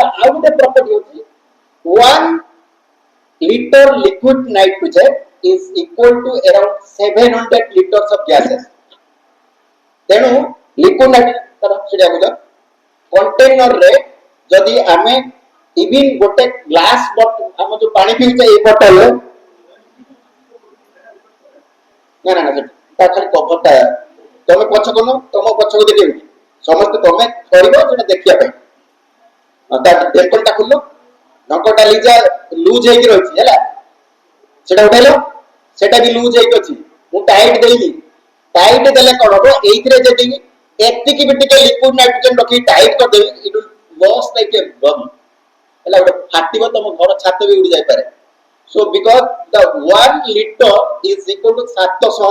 ଆଉ ଗୋଟେ ପ୍ରପର୍ଟି ହେଉଛି 1 liter liquid nitrogen is equal to around 700 liters of gases. ତେଣୁ liquid nitrogen ତାର ସେଟା ବୁଝ कंटेनर रे जदि आमे इवन गोटे ग्लास बॉटल हम जो पानी पीउछे ए बोतल ना ना ना ता खाली कभरटा तमे पछ कोन तम पछ को देखि समस्त तमे करबो जेटा देखिया पे ता ढक्कनटा खुल्लो ढक्कनटा लीजा लूज हेकि रहछि हैला सेटा उठाइलो सेटा भी लूज हेकि अछि मु टाइट देली टाइट देले कोन हो एइथरे जदि एतिकी भी टिके लिक्विड नाइट्रोजन रखि टाइट कर देबी it will bust like a bomb हैला गोटे फाटिबो तम घर छात भी उड़ी जाय पारे so because the 1 litre is equal to 700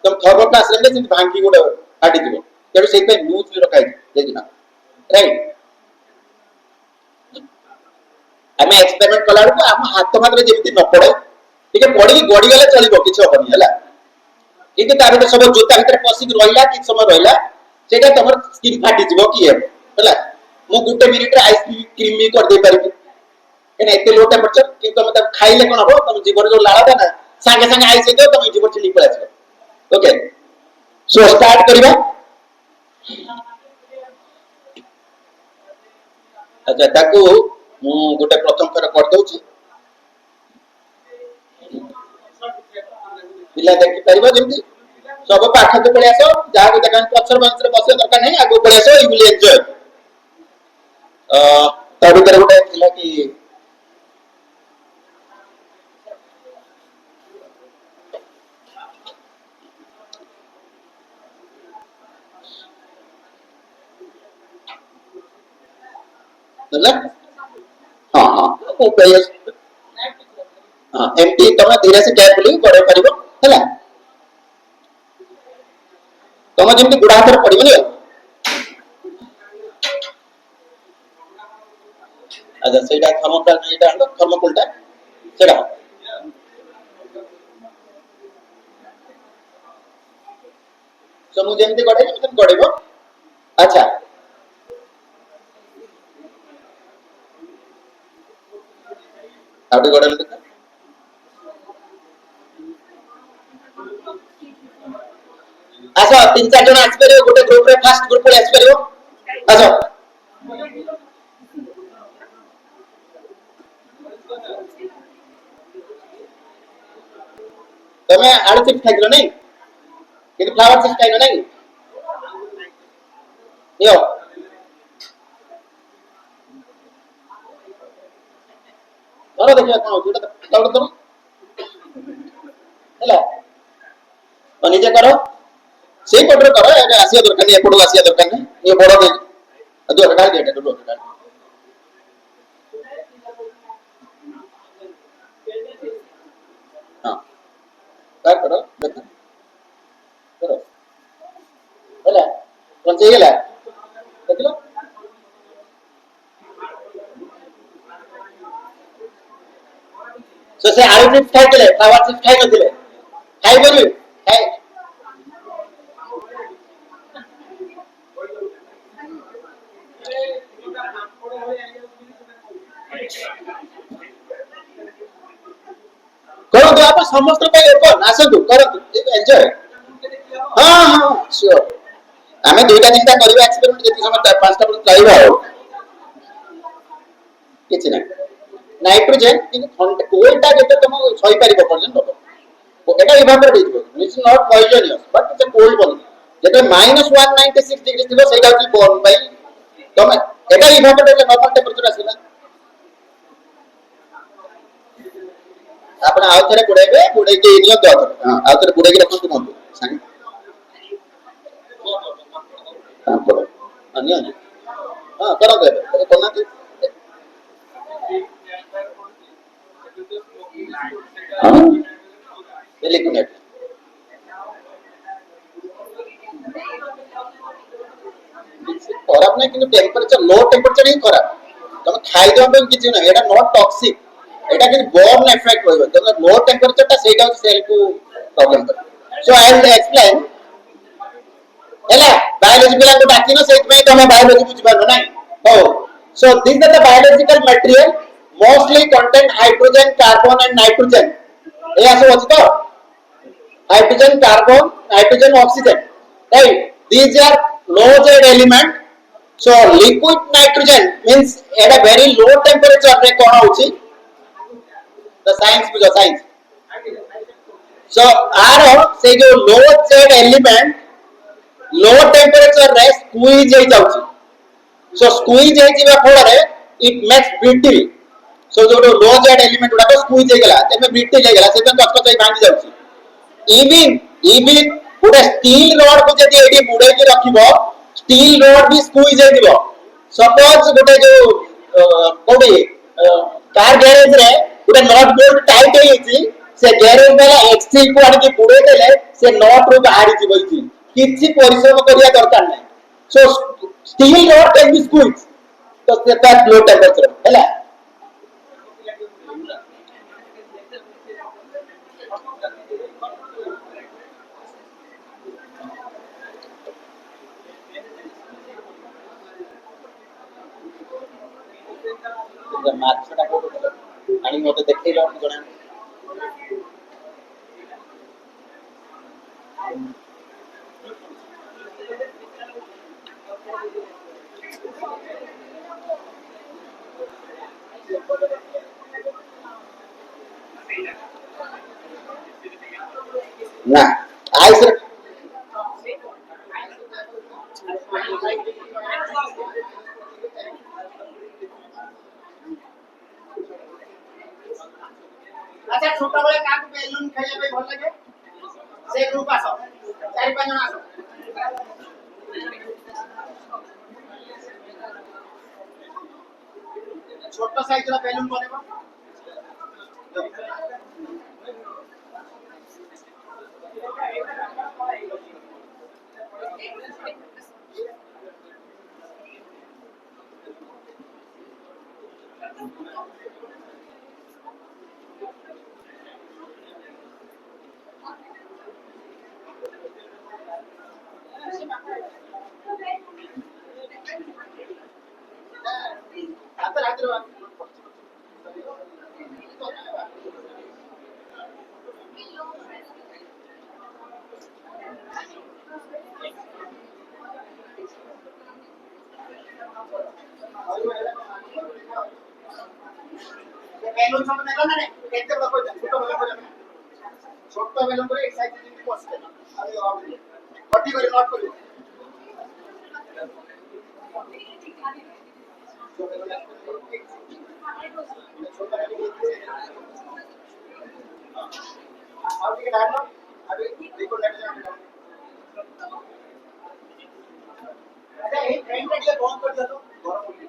तम थर्मोप्लास्ट रे जे भांगी गोटे फाटी दिबो तेरो सेइ पे लूज रखाइ देखिना राइट आमे एक्सपेरिमेंट कला को हम हाथ मात्र जेमिति न पड़े ठीक है पड़ी गड़ी गले चलिबो किछ होबनी हैला किंतु तार सब जोता भीतर पसिक रहिला कि समय रहिला सेटा तमर स्किन फाटी जिवो कि हैला मु गुटे मिनिट रे आइस क्रीम भी कर दे पारिबी एने एते लो टेम्परेचर कि तुम त खाइले कोन हो तुम जीवन जो लाड़ा ना संगे संगे आइस दे तुम जीवन चिली पळा छ ओके सो स्टार्ट करिबा अच्छा ताको मु गोटे प्रथम फेर कर दउची पिला देखि परिबो जेमति सब पाठ के पळे आसो जा को देखन पछर मंत्र बसे दरकार नहीं आगो पळे आसो यू विल एन्जॉय ता भीतर गोटे थिला कि मतलब हां हां वो पळे हां एमटी तमे धीरे से केयरफुली करे परिबो हैला तमे जेमति गुडा हाथ पड़िबो नि अच्छा सेटा थर्मोप्लास्ट एटा आंदो थर्मोकोलटा सेटा समु जेमति गडे जेमति गडेबो अच्छा आउटे गडे देखा अच्छा 3-4 जन आस परियो गोटे ग्रुप रे फास्ट ग्रुप रे आस परियो अच्छा तमे आलू चिप्स खाइलो नहीं कि फ्लावर चिप्स खाइलो नहीं यो बरो देखिया कोन होटा ताउड तो हैला तो निजे करो सेही पटर करो एटा आसिया दरकार नहीं एपटो आसिया दरकार नहीं ये बड़ो दे अदो हटा दे एटा दो हटा हां काय करो देखो करो हैला कोन चाहिए ला देखलो सो से आलू चिप्स खाइ देले फ्लावर चिप्स खाइ नथिले खाइ बोलु खाइ करो तो आप समस्त पे ओपन आसतु करो एन्जॉय हां हां श्योर हमें दुईटा चिंता करबा एक्सपेरिमेंट जति समय पांचटा पर लाइव हो किछ ना नाइट्रोजन कि कोलटा जते तुम सही पारिबो पर्यंत हो एटा इवापोरेट हो it's not poisonous but it's a cold body जते -196 डिग्री थिलो सेटा होची बॉर्न बाय तुम एटा इवापोरेट ले नॉर्मल टेंपरेचर आसीला आपण आउ थरे गुडे के नियो दो हां आउ थरे गुडे के रखु कोन संग हां करो अन्य हां करो दे कोना की हां लिक्विड खराब नहीं कि टेंपरेचर लो टेंपरेचर ही खराब तुम खाइ दो किछ ना एटा नॉट टॉक्सिक एटा कि बर्न इफेक्ट होइबो तुम लो टेंपरेचर ता सेटा सेल को प्रॉब्लम कर सो आई विल एक्सप्लेन हैला बायोलॉजी पिला को डाकिनो सेत में तुम बायोलॉजी बुझ पारो नहीं हो So these are the biological material mostly contain hydrogen, carbon and nitrogen. ये ऐसे होता तो hydrogen, carbon, nitrogen, oxygen. Right? These are low Z element. So liquid nitrogen means at a very low temperature रे कौन होची? The science बुझो science. So आरो से जो low Z element low temperature रे squeeze हो जाऊची. So squeeze हो जावा फଳରେ it makes brittle. So जो लो Z element उड़ा तो squeeze हो गया, तेरे में brittle हो गया, से तो कच्चा चाहिए भांगी जाऊची. Even ଗୋଟେ steel rod को जदि एडी बुड़े के रखिबो steel rod भी squeeze हो जिवो. Suppose ଗୋଟେ जो कोडी कार गैरेज रे ଗୋଟେ नट बोल्ट टाइट हो जाई से गैरेज वाला एक्सेल को आनी बुड़े देले से नट रो बाहरी जिवो इथि किछि परिश्रम करिया दरकार नै. So steel rod can be squeezed तो that low temperature हैला. मार्क्सटा को आणि मते देखैलो जणा ना आइस अच्छा छोटा बड़े का बेलून खेले पे भल लगे से ग्रुप आसो 4-5 जण आसो छोटा साइज रा बेलून बनेबो बेलून सब नेला ना केते बड़ा छोटा बेलून करे एक साइज में पहुंचते अभी और बड़ी करे नॉट करो अभी डालो अभी देखो लग जाएगा अच्छा एक ट्रेन के लिए बंद कर दो गरम हो गया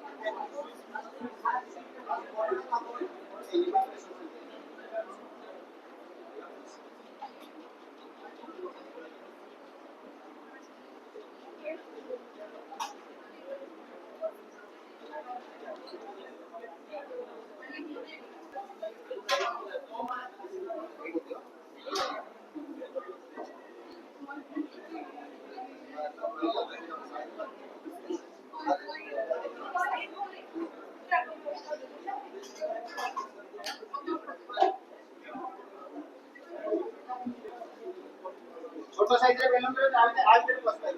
छोटो साइज रे बेलून रे आज तेरे पस्ता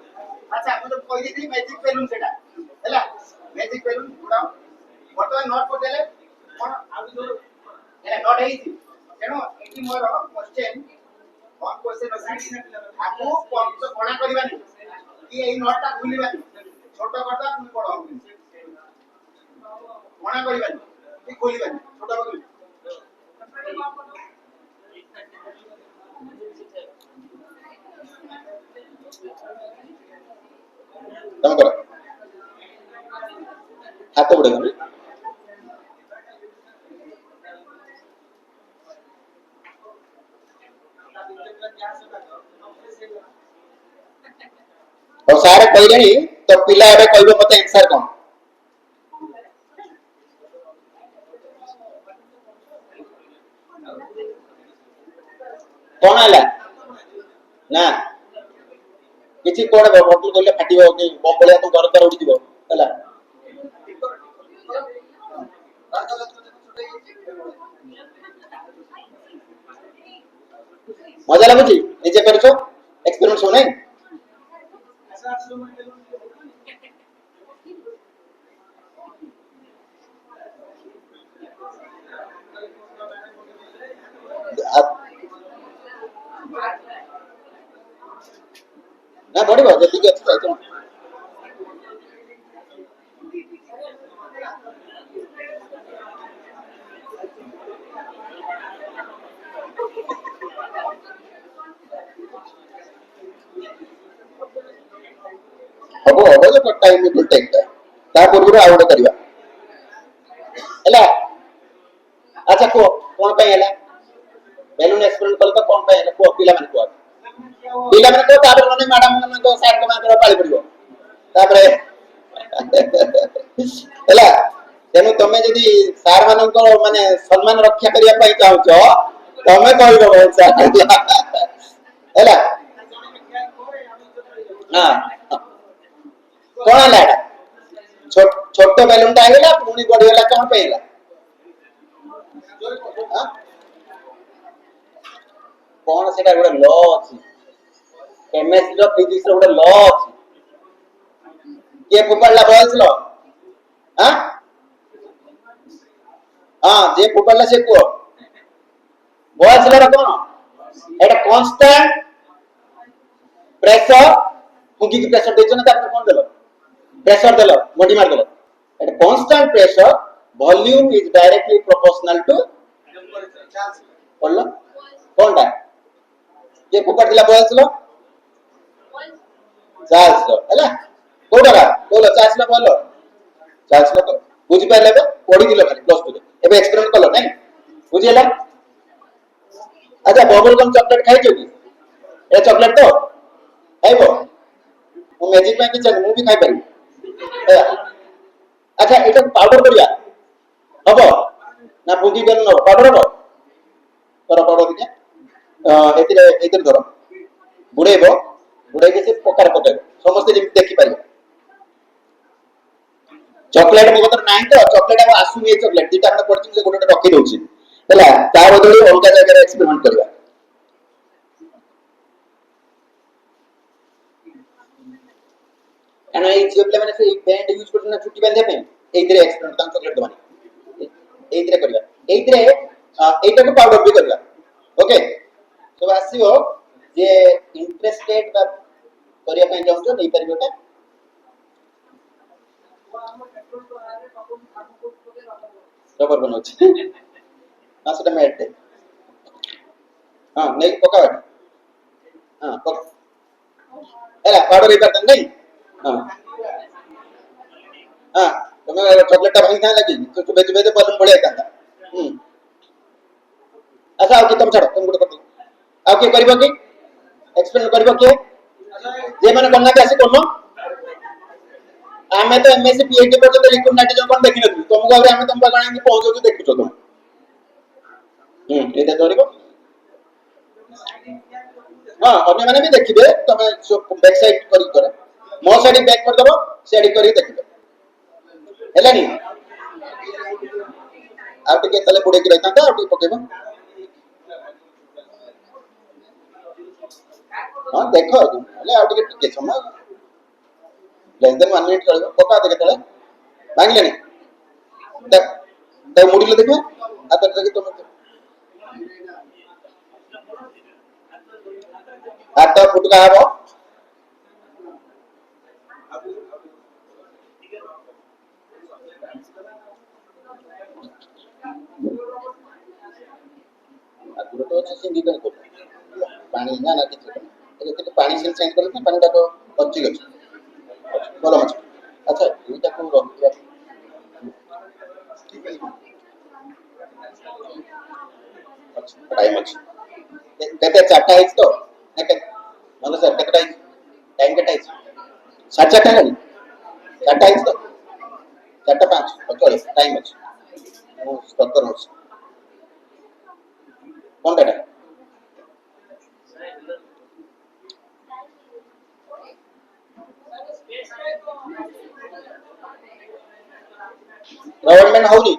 अच्छा हम तो कोई दी मैजिक बेलून सेटा हैला मैजिक बेलून उडाओ वर्तमान नॉट को देले कोन आबि जो हैला नॉट हेई थी तेनो एठी मोर क्वेश्चन वन क्वेश्चन अछि हमु पंच कोना करबानी कि एई नॉट ता खुलिबानी छोटो करता पुनी बड़ होबी कोना करबानी कि खुलिबानी छोटो करबानी तम करो हाथ बढ़ेगा ना और सारे कहले तो पिला एबे कहबो मते आंसर कोन कोन आला ना किछि कोड बटल कोले फाटिबो कि बम बलिया तो घर तर उडी दिबो हला मजा लगुच निजे कर एक्सपेरिमेंट सब नहीं ना बढ़िया जल्दी के अच्छी चाहिए हबो हबो जो टाइम विल टेक ता पूर्व आउट करिवा हैला अच्छा को कोन पे हैला बेलून एक्सपेरिमेंट कल तो कोन पे हैला को पिला माने को तापर माने मैडम माने को सर को माने पाଳି पड़िबो तापर हैला तेनु तमे जदी सार मानन को माने सम्मान रक्षा करिया पई चाहौ तमे कहबो बहुत सारा हैला हां कोन हैला छोटो बेलून टा हैला पुनी बड़ी हैला कोन पे हैला कौन से गोटे लॉ अच्छी केमिस्ट्री फिजिक्स गोटे लॉ अच्छी किए फोपाड़ा बॉयल्स लॉ हाँ हाँ जे फोपाड़ा से को बॉयल्स लॉ कौन एटा कांस्टेंट प्रेशर फुंकी की प्रेशर देछन ता कौन देलो प्रेशर देलो मोटी मार देलो एटा constant pressure volume is directly proportional to बोलो कोनटा ये फोपाड़ दिला बॉयल्स लॉ चार्ल्स लॉ हैला कोडरा बोलो चार्ल्स लॉ बोलो चार्ल्स लॉ बुझी पाले बे पढी दिलो खाली प्लस 2 एबे एक्सपेरिमेंट कलो नै बुझिला अच्छा बबल गम चॉकलेट खाइ जो की ए चॉकलेट तो खाइबो मु मैजिक में कि मु भी खाइ पारि अच्छा एटा पाउडर करिया हबो ना फुंकी बेल न पाउडर हबो तोरा पाउडर दिया एतिरे एतिरे धरो बुड़ेबो बुड़े के से पकार पकेबो समस्त जे देखि पारिबो चॉकलेट मो कतर नाही तो चॉकलेट अब आसु ये चॉकलेट दिटा हमने पड़छि जे गोटे रखि दउछि हैला ता बदली अलगा जगह एक्सपेरिमेंट करबा एना ए जे प्ले माने से बैंड यूज करना छुट्टी बांधे पे एइतरे एक्सपेरिमेंट तान चॉकलेट दबानी एइतरे करबा एइतरे एइटा को पाउडर भी करबा ओके तो आसीओ जे इंटरेस्टेड बा करिया पई जाउछो नै परिबोटा रबर बनौछि हां सेटा मैट हां नै पका हां पका एला पाउडर इबार तन नै हां हां तमे चॉकलेट ता भाई था लगी तो बेच बेच बलून बढ़िया था अच्छा आओ कि तुम छाड़ो तुम गुड कर आओ के करबो कि एक्सप्लेन करबो के जे माने करना के आसी करनो आमे तो एमएससी पीएचडी पर तो लिक्विड नाइट्रोजन कोन देखि नथि तुमको अबे आमे तुम बगाणी कि पहुंचो जो देखु तुम एटा करबो हां अन्य माने भी देखिबे तमे बैक साइड करी करे मो साइड बैक कर दबो साइड करी देखिबे हैला नी आ टिके तले बुडे की रहता आ टिके पकेबो हां देखो हेले आ टिके समय लेस देन 1 मिनिट चलबो पका दे केतले भांगले नी त मुड़ी ले देखो आ त कि तुम आता फुटका हबो आगुर तो अच्छे सिंगी कर को पानी ना ना किछ तो पानी से चेंज करले पानी टा तो अच्छी गछ बोलो मच अच्छा एटा को रखिया अच्छा टाइम अच्छा कहते चारटा है तो मतलब सर कितना टाइम कितना है साढ़े चारटा है चारटा है तो चारटा 5 चलो टाइम अच्छा वो स्टॉप करो कौन बेटा गवर्नमेंट होनी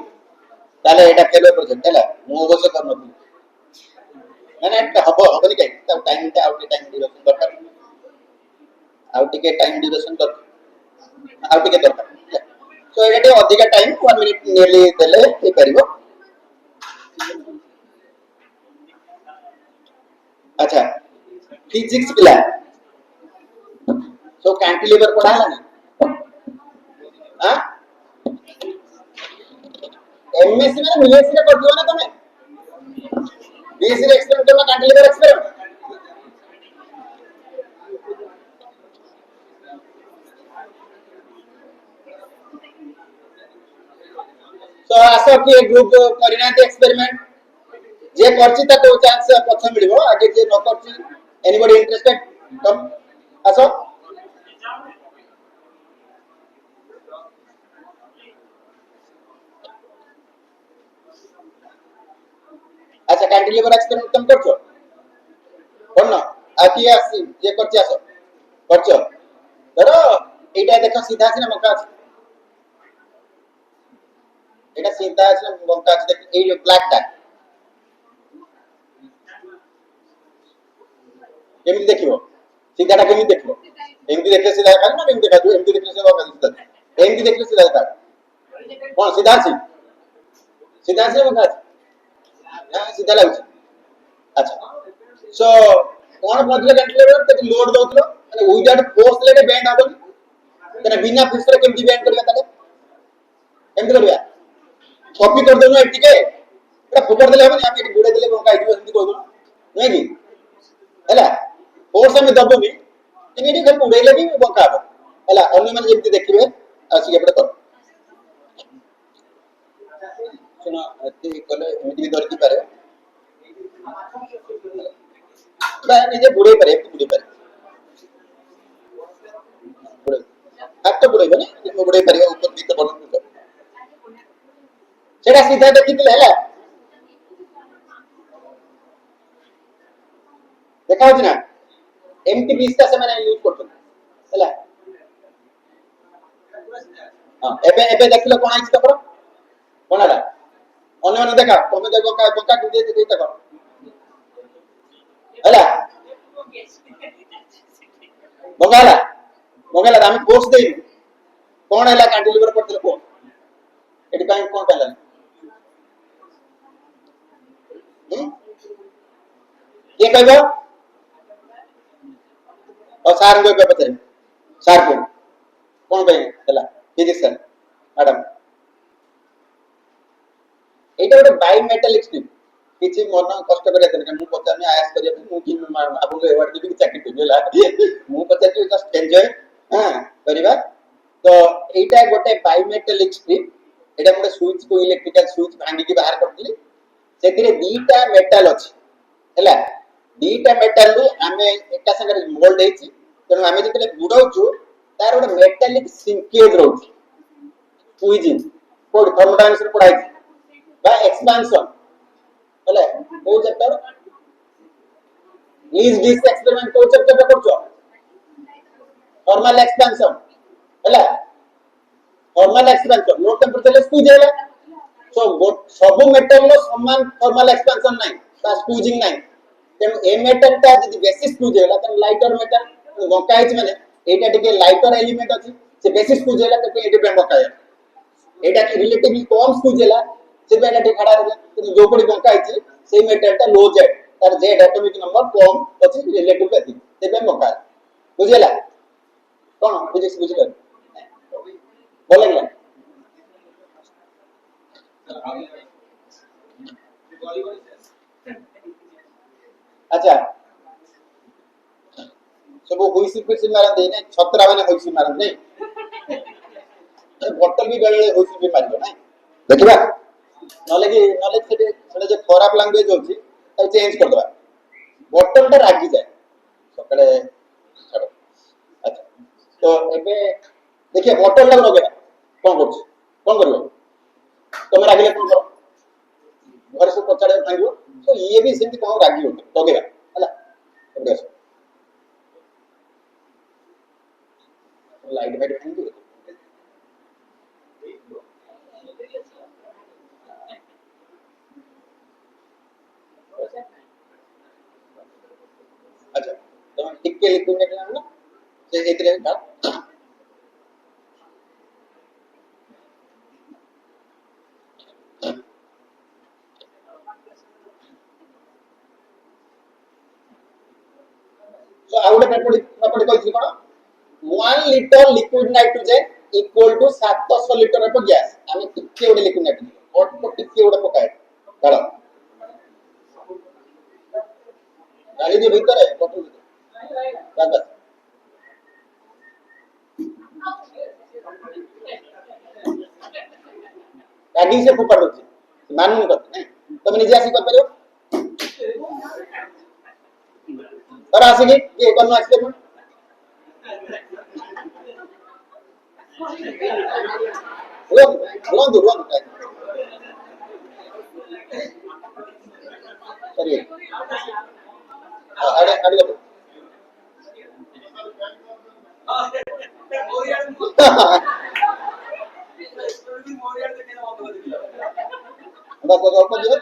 ताले एटा फेलो प्रोजेक्ट हैला मु अवश्य करनो ମାନେ ହବନି କାଇଁ ତାକୁ ଟାଇମଟା ଆଉ ଟିକେ ଟାଇମ ଡ୍ୟୁରେସନ ଦରକାର ଆଉ ଟିକେ ଟାଇମ ଡ୍ୟୁରେସନ ଦରକାର ଆଉ ଟିକେ ଦରକାର ସୋ ଏଇଟା ଟିକେ ଅଧିକା ଟାଇମ 1 ମିନିଟ ନିୟରଲି ଦେଲେ ହେଇପାରିବ ଆଚ୍ଛା फिजिक्स पिला सो कैंटिलीवर पढ़ा है ना हां एमएससी में बीएससी रे कर दियो ना तमे बीएससी रे एक्सपेरिमेंट करना कैंटिलीवर एक्सपेरिमेंट सो आसो कि ग्रुप करिना एक्सपेरिमेंट जे करछि त तो चांस पछ मिलबो आगे जे न करछि एनीबॉडी इंटरेस्टेड कम आसो अच्छा कैंटिलीवर एक्सपेरिमेंट तुम करछो कोन आ कि आसी जे करछि आसो करछो धरो एटा देखो सीधा আছে না বଙ୍କା আছে এটা सीधा আছে না বଙ୍କା আছে দেখ এই ব্ল্যাকটা কেমন দেখিব সিধাটা কেমন দেখিব এমনি দেখলে সিধা দেখাবে না এমনি দেখাবে এমনি দেখলে সিধা দেখাবে এমনি দেখলে সিধা দেখাবে কোন সিধা আছে বଙ୍କା আছে না সিধা লাগুছে আচ্ছা সো কোন পজিলে ক্যান্টিলিভার তে লোড দউতলো মানে উইদাউট ফোর্স লেটে বেন্ড হবনি তেনা বিনা ফোর্স রে কেমতি বেন্ড করিবা তাকে কেমতি করিবা कॉपी कर देनो एटी के एटा फोकट देले हबनी आके गुडे देले बंका आइबो एमती कहदो नै कि हैला फोर्स में दबोनी एटी खाली उड़ेले भी बंका हबो हैला अन्य माने जेमती देखिबे आसी एपडे कर सुनो एती कले एमती भी धरती पारे बा निजे बुडे पारे एमती बुडे पारे बुडे हाथ तो बुडे बने बुडे पारे ऊपर भीतर बन सेटा सीधा देखिथिले हैला देखा होची ना एमटी बीसटा से माने यूज करतो हैला हां एबे देखिलो कोन आइछ तपर कोन हला अन्य माने देखा तमे देखो का बंका कि दे देखो हैला बंगाला बंगाला हम कोर्स देई कोन हला कैंटिलीवर करथिले को एटी काई कोन हला ये कहबो और सार को पचरे सार को कोन भाई हला फिजिक्स सर मैडम एटा ଗୋଟେ ବାୟୋମେଟାଲିକ ଷ୍ଟ୍ରିପ କିଛି ମନ କଷ୍ଟ କରିବା ଦରକାର ମୁଁ ପଚାରନି ଆୟାସ କରିବା ମୁଁ କି ଆପଣଙ୍କୁ ଏୱାର୍ଡ ଦେବି କି ଚାକିରି ଦେବି ହେଲା ମୁଁ ପଚାରଛି ଜଷ୍ଟ ଏନ୍ଜୟ हां କରିବା ତ ଏଇଟା ଗୋଟେ ବାୟୋମେଟାଲିକ ଷ୍ଟ୍ରିପ ଏଟା ଗୋଟେ ସୁଇଚ को इलेक्ट्रिकल सुइच भांगी के बाहर करथली सेथिरे दीटा मेटल अछि हैला दीटा मेटल रु हमें एका संगे मोल्ड हेछि तेनु हमें जतले बुडौछु तार ଗୋଟେ मेटालिक सिंकेज रहउछि स्क्वीजिंग कोड थर्मोडायनामिक्स रे पढाइ बा एक्सपेंशन हैला को चैप्टर लीज दिस एक्सपेरिमेंट को चैप्टर करछो थर्मल एक्सपेंशन हैला थर्मल एक्सपेंशन लो टेंपरेचर ले स्क्वीज हैला सो सब मेटल लो समान थर्मल एक्सपेंशन नाही बा स्क्वीजिंग नाही तेनु ए मेटल ता जदि बेसी स्क्वीज हैला त लाइटर मेटल बंका हिच माने एटा टिके लाइटर एलिमेंट अछि से बेसी स्क्वीज हैला त एटा पे बंका है एटा रिलेटिवली कम स्क्वीज हैला से बेटा टे खड़ा रहे तो जो पड़ी बंका हिच से मेटल ता लो जेड तार जेड एटॉमिक नंबर कम अछि रिलेटिव अधिक से पे बंका बुझिला कोन फिजिक्स बुझिला बोलेला अच्छा सब होइसी फिर से मारा दे ना छतरा माने होइसी मारा नहीं बोतल भी बेले होइसी भी मारियो ना देखिबा नॉलेज से जो खराब लैंग्वेज होची तो चेंज कर दबा बोतल ता रागी जाए सकाळे छाड़ो अच्छा तो एबे देखिए बोतल लग लगे कोन करियो तुम रागिले कोन करो घर से पचाड़े भांगियो तो ये भी सेमती कोन रागी होते लगेगा हला एबे लाइट वाइट भांगी ଟିକେ ଲିକୁଇଡ ନାଇଟ୍ରୋଜେନ ଆଣିଲ ସେ ଏଥିରେ ଢାଳ। So ଆଉ ଗୋଟେ ପ୍ରପର୍ଟି କହିଥିଲି କଣ 1 liter liquid nitrogen equal to 700 liter of gas। ଆମେ ଟିକେ ଗୋଟେ liquid nitrogen ଅଳ୍ପ ଟିକେ ଗୋଟେ ପକାଏ ଢାଳ ଢାଳି ଦିଅ ଭିତରେ ବଟଲ ଭିତରେ ବାସ୍ ଗାଡି ସେ ଫୋପାଡି ଦଉଛି ମାନୁନି କଥା ନାଇଁ ତମେ ନିଜେ ଆସି କରିପାରିବ କର ଆସିକି କିଏ କରନ ଆସିଲେ ରୁହନ୍ତୁ ସରି ଆଡେ ଆଡେ ବସ ଅଳ୍ପ ଦିଅ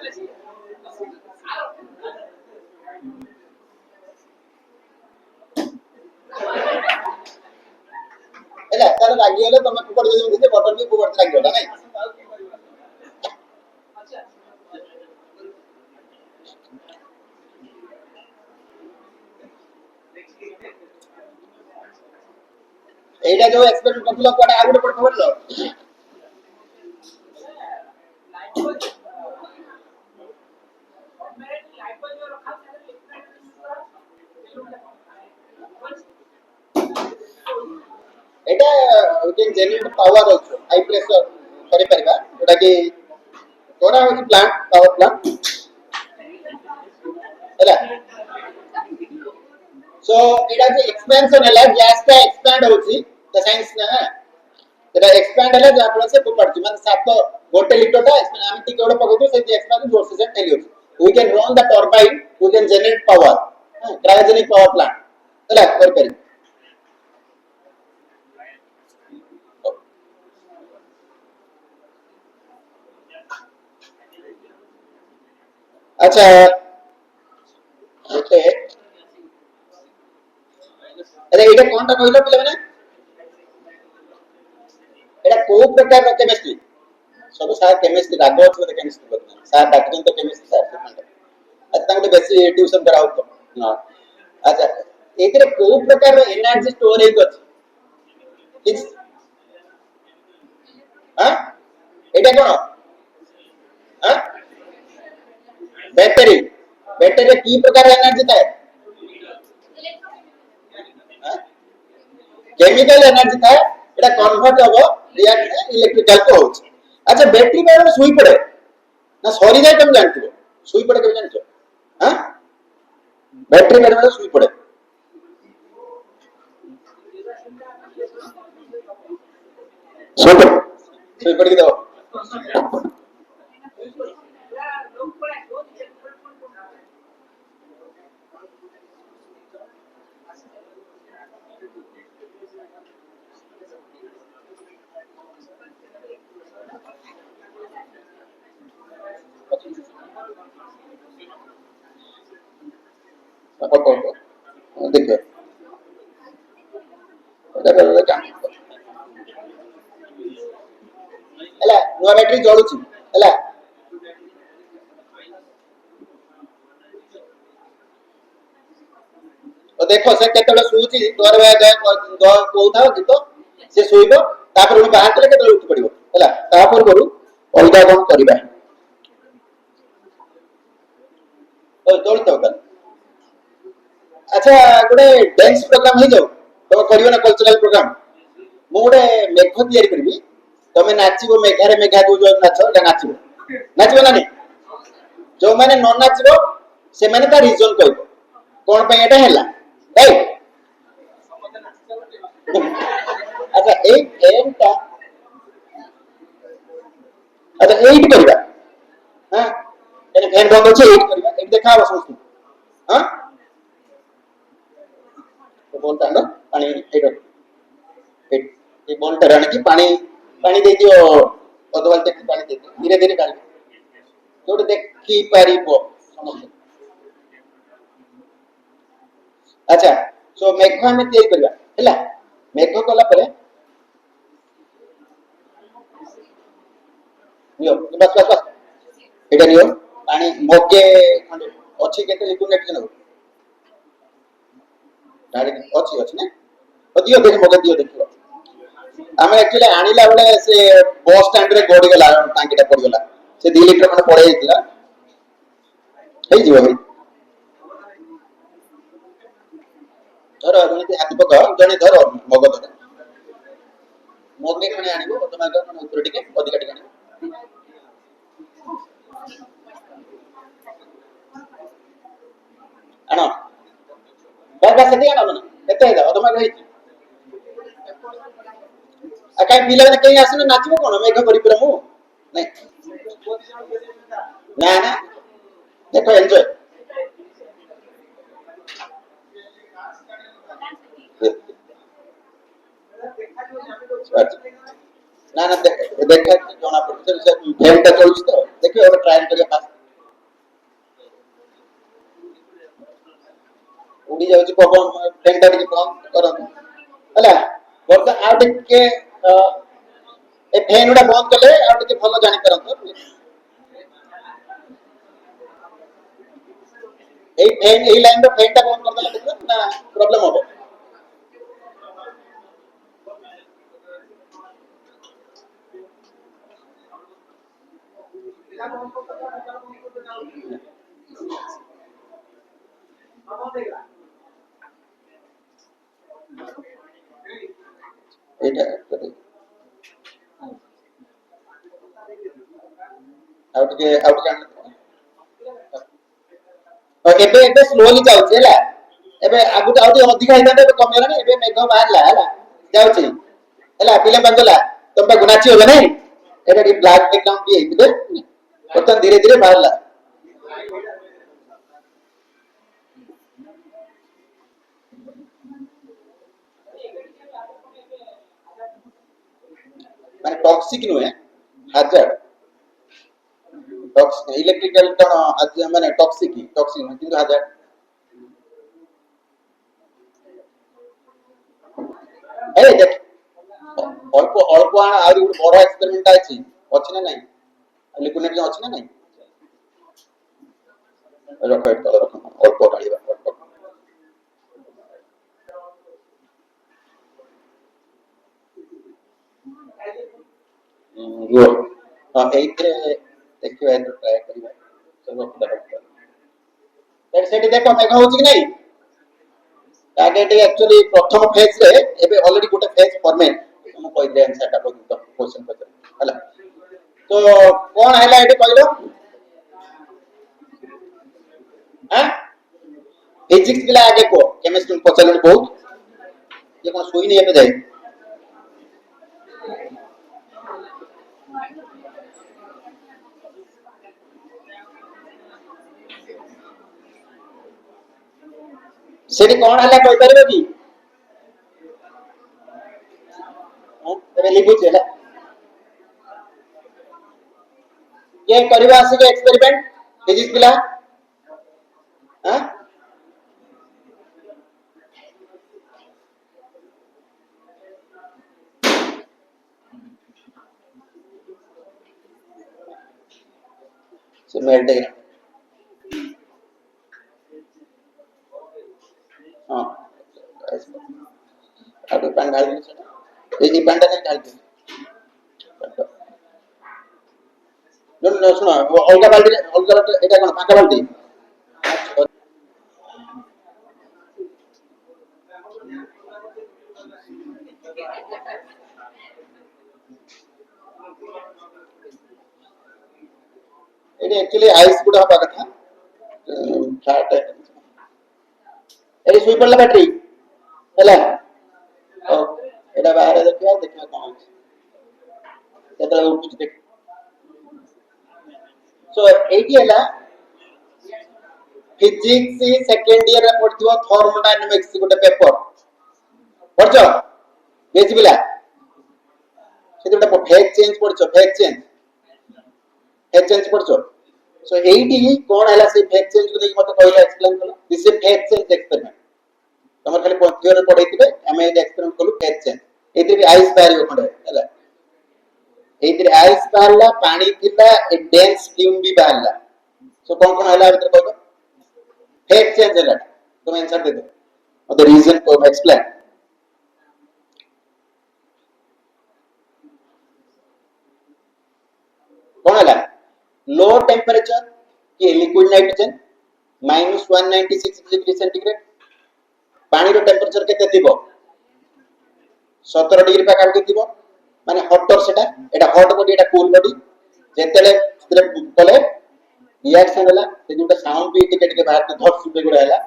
ହେଲା ତାର ଲାଗିଗଲେ ତମେ ଫୋପାଡି ଦେଉଛନ୍ତି ଯେ ବଟଲ ବି ଫୋପାଡି ଲାଗିଗଲା ନାଇଁ এইটা ଯୋଉ ଏକ୍ସପେରିମେଣ୍ଟ କରିଥିଲ କୁଆଡେ ଆଉ ଗୋଟେ ପଡିଥିବ এটা we can generate power also high pressure କରିପାରିବା ଯୋଟା କି କୋରା ହଉଛି ପ୍ଲାଣ୍ଟ ପାୱାର ପ୍ଲାଣ୍ଟ ହେଲା सो एटा जे एक्सपेंशन हैला गैस का एक्सपैंड होची त साइंस ना एटा एक्सपैंड हैला जा फल से पड़ची माने 7 गोटे लीटर ता हम टिके ओडे पकतो से एक्सपैंड जोर से ठेली होची we can run the turbine we can generate power cryogenic power plant हैला कर करी अच्छा ओके अरे एटा कोनटा कहलो पिले माने एटा को प्रकार रो केमिस्ट्री सब सार केमिस्ट्री रागो अछि केमिस्ट्री बतना सार डाक्टर तो केमिस्ट्री सार अच्छा गोटे बेसी ट्यूशन कराउ तो हां अच्छा एतरे को प्रकार रो एनर्जी स्टोर हेक अछि हां एटा कोन हां बैटरी बैटरी की प्रकार एनर्जी थाए केमिकल एनर्जी थाए एटा कन्वर्ट होबो रिएक्ट इलेक्ट्रिकल को होछ अच्छा बैटरी में सुई पड़े ना सॉरी जाए तुम जानते हो सुई पड़े कभी जानते हो हां बैटरी में सुई पड़े सुई पड़ के दो apa kok देखिए ହେଲା ନୂଆ ବ୍ୟାଟେରୀ ଜଳୁଛି ହେଲା तो देखो से केतले सुउची द्वार बे द कोउथाओ गीत से सुइबो तापर उनी बाहर कले केतले उठ पड़िबो होला तापर करू अलगा कोन करबा तो तोलतो का अच्छा गोटे डांस प्रोग्राम हे जाऊ तो करियो ना कल्चरल प्रोग्राम मु गोटे मेघ तयारी करबी तमे नाचिबो मेघारे मेघा दो जो नाचो एटा नाचिबो ना नहीं जो माने न नाचिबो से माने ता रीजन कहबो कोन पे एटा हैला राइट अच्छा एक एमटा अच्छा एट करबा हां एने फैन बंद होचे एट करबा एक देखाबो समस्त हां तो बोलता ना पानी एटो ये बॉल टराने की पानी पानी दे दियो अदवाल तक पानी दे दियो धीरे धीरे डाल जोड़ देखी पारिबो समझ अच्छा सो मेघ आम तैयारी करवा है मेघ कला नियो बस बस बस एटा नियो पानी मोगे खंडे अछि केते लिक्विड नाइट्रोजन डायरेक्ट अछि अछि ने तो दियो देख मोगे दियो देखियो आमे एक्चुअली आनिला बेले से बस स्टैंड रे गडी गला टांकीटा पड़ गला से 2 लीटर खंडे पड़े जाइतिला हे जीव हे धर जने हाथ पक जने धर मग धर मगे खणे आनिबो तमे आगे मन उतर टिके अधिका टिके आनो बस बस सेती आनो मन एते दा तमे गई आ काई पिला ने कहीं आसने नाचबो कोन मेघ करी पुरा मु नहीं ना ना देखो एंजॉय ना ना देखा जोना पड़छ से फेमटा चलछ तो देखियो अब ट्रायल करिया पास उड़ी जाउछ पवन फेमटा टिके बंद करन हला वर्ष आ टिके ए फैन उडा बंद कले आ टिके भलो जानि परंत ए फैन ए लाइन रो फैनटा बंद कर देला देखो ना प्रॉब्लम होबो एटा आउट और एबे स्लोली जाउछ हैला एबे आगु आउटी अधिक हाइदा एबे कमेला ने एबे मेघ बाहरला हैला जाउछ हैला पिले बंदला तंबा गुनाची होबे नै एटा डी ब्लैक बैकग्राउंड भी है बर्तन धीरे धीरे बाहरला माने टॉक्सिक नु है hazard टॉक्स इलेक्ट्रिकल तो आज माने टॉक्सिक किंतु hazard ए देख अल्प अल्प आना आरि बड़ एक्सपेरिमेंट आछि अछि ना नहीं लिक्विड नाइट्रोजन अछि ना नहीं रखो एक तो रखो अल्प काढिबा अल्प यो हां एइत्रे देखियो ए ट्राई करिबा चलो देखो सेठी देखो मेघ होछि कि नहीं टारगेट एक्चुअली प्रथम फेज रे एबे ऑलरेडी गोटे फेज फॉर्मेट हम कहि दे आंसर टा क्वेश्चन पचर हला तो कोन हैला एठी कहलो हां फिजिक्स पिला आगे को केमिस्ट्री पचल बहुत ये कोन सोई नहीं एबे जाय सेठी कोन हैला कहि परबे की तबे लिखु छला ये करबा आसी के एक्सपेरिमेंट फिजिक्स पिला हां से मेल्ट है हां अब पानी डाल दे ये पानी नहीं डाल दे न सुनो अलगा बाल्टी अलगा एटा कोन फाका बाल्टी एटा एक्चुअली आइस गुडा हबा कथा फ्लैट एरी सुई पड़ला बैटरी हैला ओ एटा बाहर देखिया देखिया कोन एतला उठ देख सो एटी हैला फिजिक्स सेकंड ईयर रे पढ़थिबो थर्मोडायनामिक्स गोटे पेपर पढ़छो बेस बिला से गोटे फेज चेंज पढ़छो फेज चेंज पढ़छो सो एटी कोन हैला से फेज चेंज को मते कहला एक्सप्लेन करो this is phase change experiment ତମର ଖାଲି ପଞ୍ଚରେ ପଢେଇଥିବେ ଆମେ ଏଇଟା ଏକ୍ସପେରିମେଣ୍ଟ କଲୁ ଫେଜ୍ ଚେଞ୍ଜ ଏଇଥିରେ ବି ଆଇସ୍ ବାହାରିବ ଖଣ୍ଡେ ହେଲା ଏଇଥିରେ ଆଇସ୍ ବାହାରିଲା ପାଣି ଥିଲା ଏ ଡେନ୍ସ ଫ୍ୟୁମ୍ ବି ବାହାରିଲା ସो କଣ ହେଲା ଭିତରେ କହିବ ଫେଜ୍ ଚେଞ୍ଜ ହେଲା ତମେ आंसर दे दो द रीजन को एक्सप्लेन कौन है लो टेम्परेचर ये लिक्विड नाइट्रोजन -196 डिग्री सेंटीग्रेड पानी रो टेम्परेचर केते थिबो 17 डिग्री पाखा के थिबो माने हॉटर सेटा एटा हॉट बॉडी एटा कूल बॉडी जेतेले सेते कले रिएक्शन होला से जोटा साउंड भी टिके टिके बाहर धर सुबे गुडा होला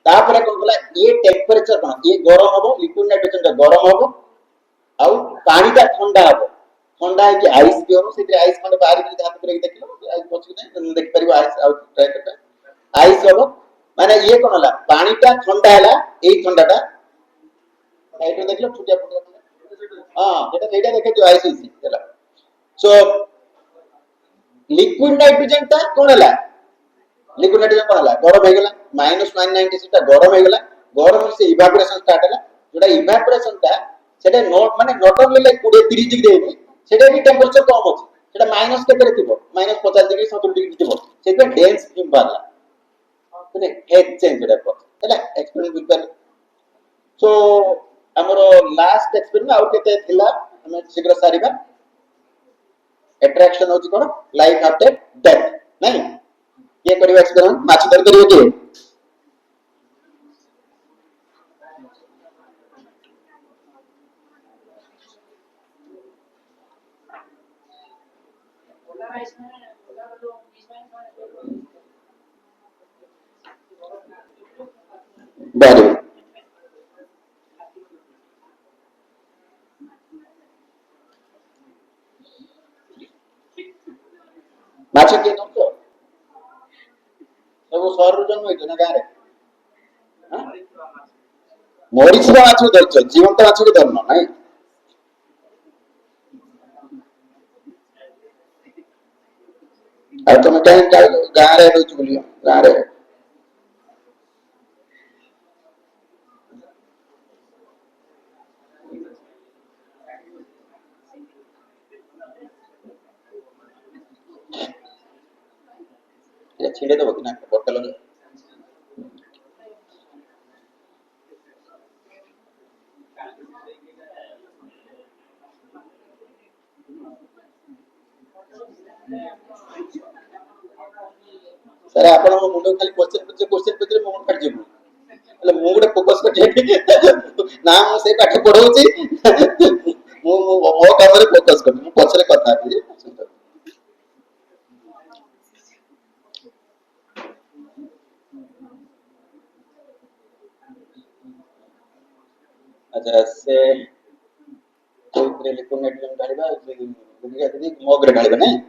तापर कोन होला ये टेम्परेचर कोन ये गरम हबो लिक्विड नाइट्रोजन गरम हबो आउ पानी का ठंडा हबो ठंडा है कि आइस भी हो से आइस खंड बाहर की हाथ पर देखिलो आइस पछ नहीं देख परिबो आइस आउ ट्राई करबा आइस हबो माने ये कोन होला पानी का ठंडा हला एई ठंडाटा एइटो देखिलो छुटिया फुटिया हां जेटा एइटा देखे जो आइस इसी हैला सो लिक्विड नाइट्रोजन ता कोन हला लिक्विड नाइट्रोजन कोन हला गरम हो गेला -196 ता गरम हो गेला गरम से इवापोरेशन स्टार्ट हला जोटा इवापोरेशन ता सेटा नॉट माने नॉट ओनली लाइक 20 30 डिग्री है सेटा भी टेम्परेचर कम अछि सेटा माइनस केते थिबो -50 डिग्री 70 डिग्री थिबो सेटा डेंस फ्यूम बाला माने हेड चेंज हेडा को हैला एक्सपेरिमेंट बिपर सो हमरो लास्ट एक्सपेरिमेंट आउ केते थिला हम शीघ्र सारिबा अट्रैक्शन होची कोन लाइफ आफ्टर डेथ नहीं ये करिवा एक्सपेरिमेंट माछ धर करियो के बारे माछ के तो सब शहर रो जन्म होइतो ना गारे हां मरिछवा माछ धरछ जीवंत माछ के धरनो नहीं आ तुम कहीं गारे रोच बोलियो गारे ये छिड़े दबो कि ना बोतल में सर आपण मुंडो खाली क्वेश्चन पत्र मो काट जेबु એટલે ମୁଁ ଗୋଟେ ଫୋକସ କରି ନା ମୁଁ ସେଇ ପାଠ ପଢଉଛି ମୁଁ ମୋ କାମରେ ଫୋକସ କରୁଛି ମୁଁ ପଛରେ କଥା ହେବି अच्छा से कोइरे लिक्विड नाइट्रोजन ढालिबा दुनिया यदि मग रे ढालिबा नहीं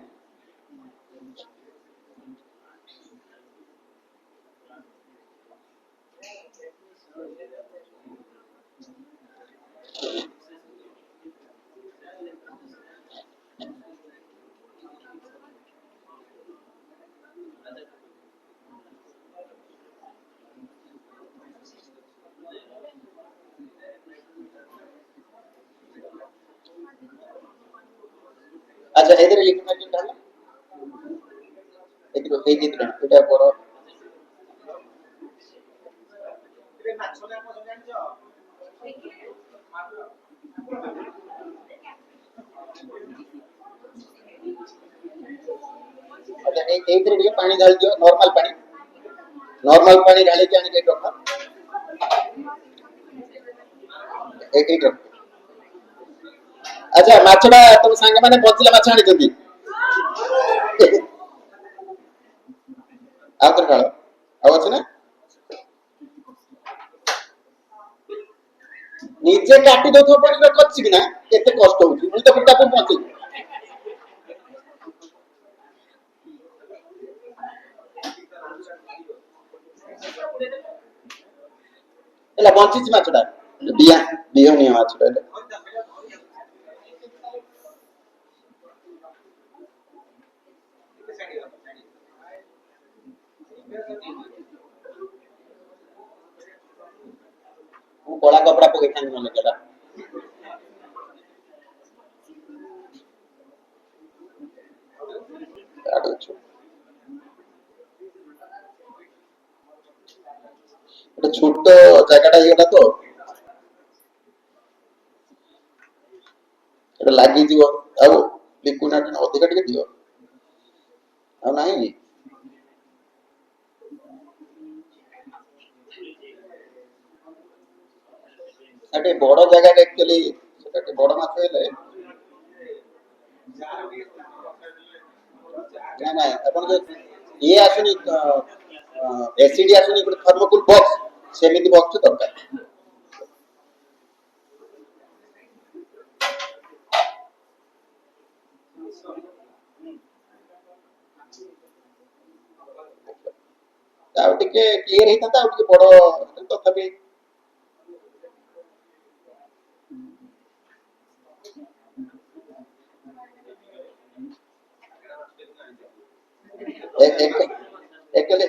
अच्छा इधर लिक्विड नाइट्रोजन ढाल देखो এই চিত্র এটা বড় अच्छा এইଥିରେ ଟିକେ ପାଣି ଢାଳି ଦିଅ नॉर्मल पानी ढाली के आने के रखा एक रख अच्छा माछड़ा तुम सांग माने बचिला माछ आनी जंदी आउतर ढाल आउ अछि ना निजे काटी दो तो पड़ी रखछि कि ना केते कष्ट होछि मु तो ताको पहुंची एला बंचिच माछड़ा बिया बिहनी माछड़ा ନହେଲେ ଗଲା ଗୋଟେ ଛୋଟ ଜାଗାଟା ହେଇଗଲା ତ এটা ଲାଗିଯିବ ଆଉ ଲିକୁଇଡ ଅଧିକା ଟିକେ ଦିଅ ଆଉ ନାହିଁ ସେଟା ବଡ ଜାଗାରେ एक्चुअली ସେଟା ବଡ ମାଛ ହେଲେ ନା ନା ଆପଣ ଯେ ଇଏ ଆସୁନି एसिड आसुनी गोटे थर्मोकोल बॉक्स सेमिति बॉक्स दरकार ଆଉ ଟିକେ କ୍ଲିୟର ହେଇଥାନ୍ତା ଆଉ ଟିକେ ବଡ ତଥାପି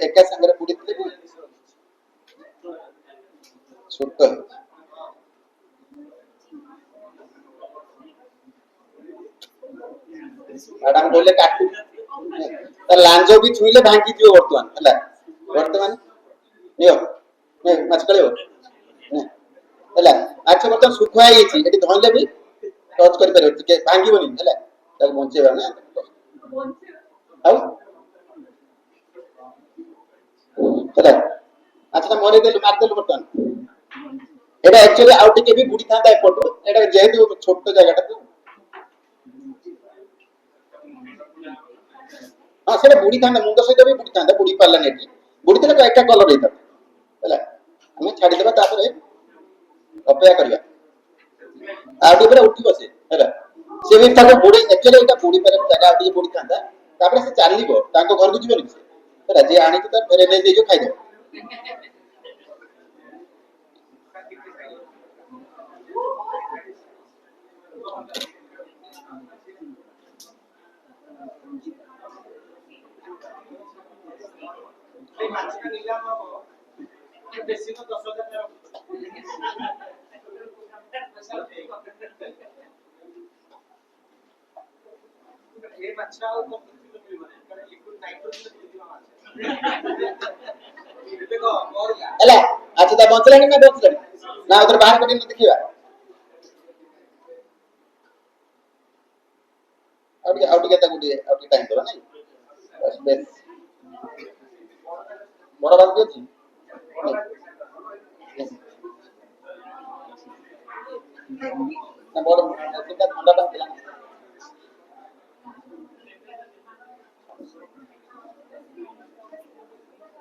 एका संगे पुड़ीଥିଲେ ଛୋଟ मैडम कहले काटू लांजो भी छुईले भांगी दियो वर्तमान हला वर्तमान नियो ने माछ कळेबो हला माछ वर्तमान सुखुआ ହେଇଛି एटी धइले भी टच करि परबो के भांगीबोनी हला ताको बंचेबा ना ଆଉ हला अच्छा मरे देलु मार देलु वर्तमान एटा एक्चुअली आउ टिके भी बुडी थांदा एपटो एटा जेहेतु छोट जगहटा तो हां सेटा बुडी थांदा मुंड सहित भी बुडी थांदा बुडी पाला नेटी बुडी तले तो एका कलर हेता हला हम छाडी देबा तापर अपेक्षा करिया आउ टिके उठी बसे हला से भी ताको बुडी एक्चुअली एटा बुडी पर जगह टिके बुडी थांदा तापर से चालीबो ताको घर को जीवनी हला जे आनी तो फेरे ले देजो खाइ दो बेसी तो 10,000 ये अच्छा और कंपनी में बने कारण लिक्विड नाइट्रोजन दिवा माछ देखो और एला अच्छा ता बंचला कि ना बंचला ना उधर बाहर करी देखिबा आउट केता गुडी आउट टाइम दो नहीं बस बेस बड़ा बात अछि ना बड़ कितना ठंडा पानी पिला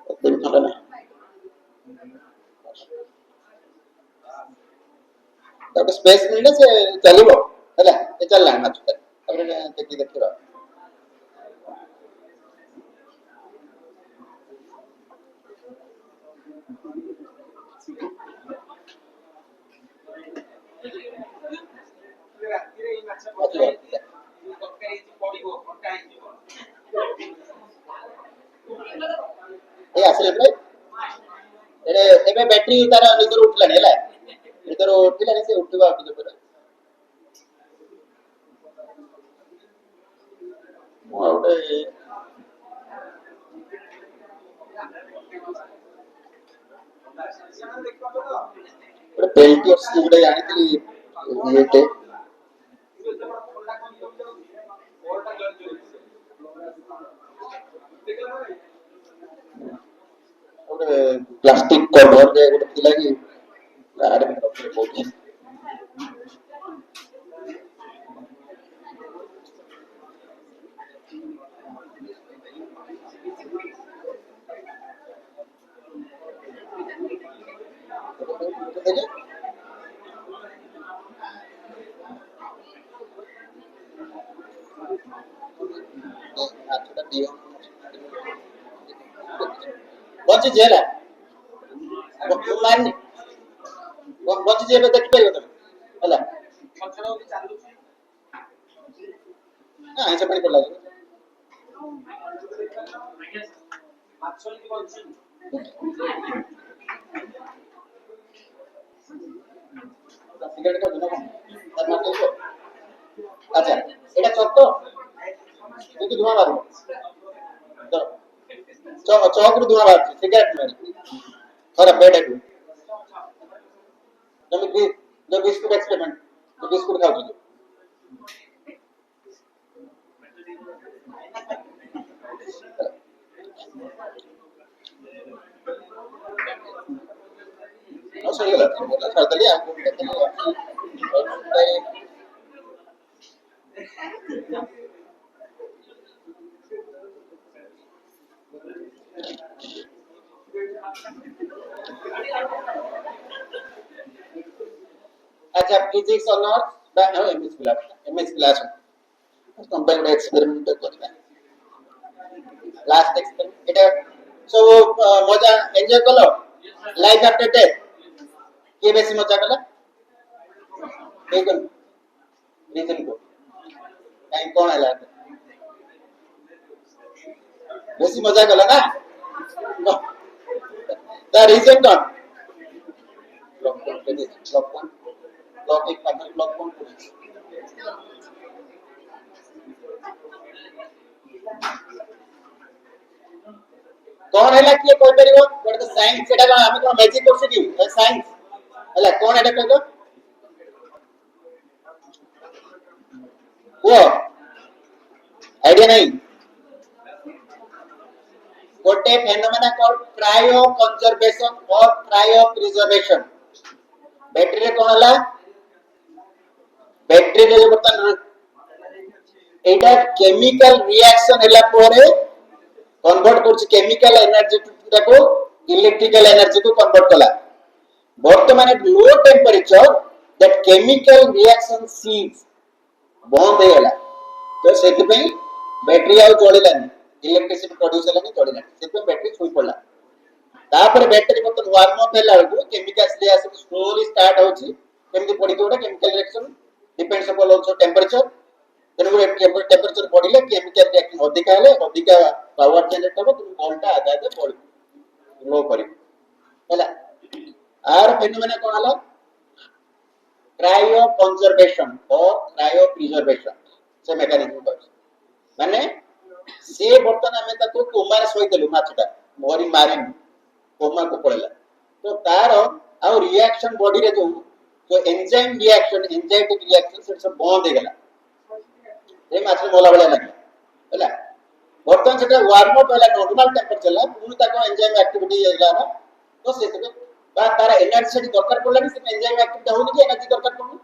तो ठंडा ना तब स्पेस मिलने से चलिबो हैला ए चलला माछ तबरे देखि देखिबा रात्रि ए माछ पकड़े तरकारी पड़िबो फटाई जीवो ए आसले रे एरे एबे बैटरी तार निदर उठलानी हैला निदर उठलानी से उठबा उठी पर मोटे पेल्टी और स्कूडे आनितली येटे प्लास्टिक कवर रे गोटे थिला कि गाड़ी में रखे बहुत बच्चे जेला मारनी बच्चे जेबे देखि परियो तमे हला पछरो भी चालू छी हां ऐसे पानी पड़ला माछली की बंची সিগারেট খাও না তার মানে তো আচ্ছা এটা সত্য কিন্তু ধোঁয়া বাড়বে চকରୁ ଧୂଆଁ ବାହାରୁଛି ସିଗାରେଟ ନୁହେଁ ଖରାପ ବେଡ୍ ଏଠୁ ଯେମିତି ଯୋଉ ବିସ୍କୁଟ ଏକ୍ସପେରିମେଣ୍ଟ ଯୋଉ ବିସ୍କୁଟ ଖାଉଛୁ ସରିଗଲା ଛାଡ଼ିଦେଲି ଆଉ अच्छा फिजिक्स ऑनर्स বা এমএস ক্লাস কম্পাইল এক্সপেরিমেন্ট করবে লাস্ট এক্সপেরিমেন্ট এটা সব মজা এনজয় করলো লাইফ আফটার ডেথ কে বেশি মজা কলা ঠিক রিজন কো কাই কোন ହେଲା বেশি মজা কলা না তা রিজন কোন ব্লক কোন ব্লক এক পার্টনার ব্লক কোন कौन है किए कोई परिबो गोटे तो साइंस सेटा हम कोन मैजिक करछ कि साइंस हला कौन एटा कहतो वो आईडिया नहीं गोटे फेनोमेना कॉल्ड क्रायो कंजर्वेशन और क्रायो प्रिजर्वेशन बैटरी रे कोन हला बैटरी रे बर्तन एटा केमिकल रिएक्शन हला परे कन्वर्ट करछ केमिकल एनर्जी को इलेक्ट्रिकल एनर्जी को कन्वर्ट कला वर्तमान at low temperature that chemical reaction cease बंद हे गला तो सेति पे बैटरी आ जळिलानी इलेक्ट्रिसिटी प्रोड्यूस हेलानी जळिलानी सेति पे बैटरी छुई पड़ला तापर बैटरी बर्तन वार्म अप हेला को केमिकल्स ले आसे स्लोली स्टार्ट होची केमति पड़ी जोडा chemical reaction depends upon also temperature तेनु टेंपरेचर बढ़िले केमिकल रिएक्शन अधिक हेले अधिक पावर जनरेट हो तुम वोल्टा आधा आधा बढ़ लो करी हैला आर फेनोमेना कोन हला क्रायो कंजर्वेशन और क्रायो प्रिजर्वेशन से मेकानिज्म कर माने से बर्तन हमें ताको कोमा रे सोई देलु माछटा मोरी मारिन कोमा को पड़ला तो तार आ रिएक्शन बॉडी रे जो एंजाइम रिएक्शन एंजाइटिक रिएक्शन से सब बंद हे गला ए माछ मोला बळा लागला हैला बर्तन सेटा वार्म अप होला नॉर्मल टेंपरेचर ला पुनी ताको एंजाइम एक्टिविटी होला ना तो सेते बा तारा एनर्जी सेठी दरकार पड़ला से एंजाइम एक्टिविटी होनी कि एनर्जी दरकार पड़नी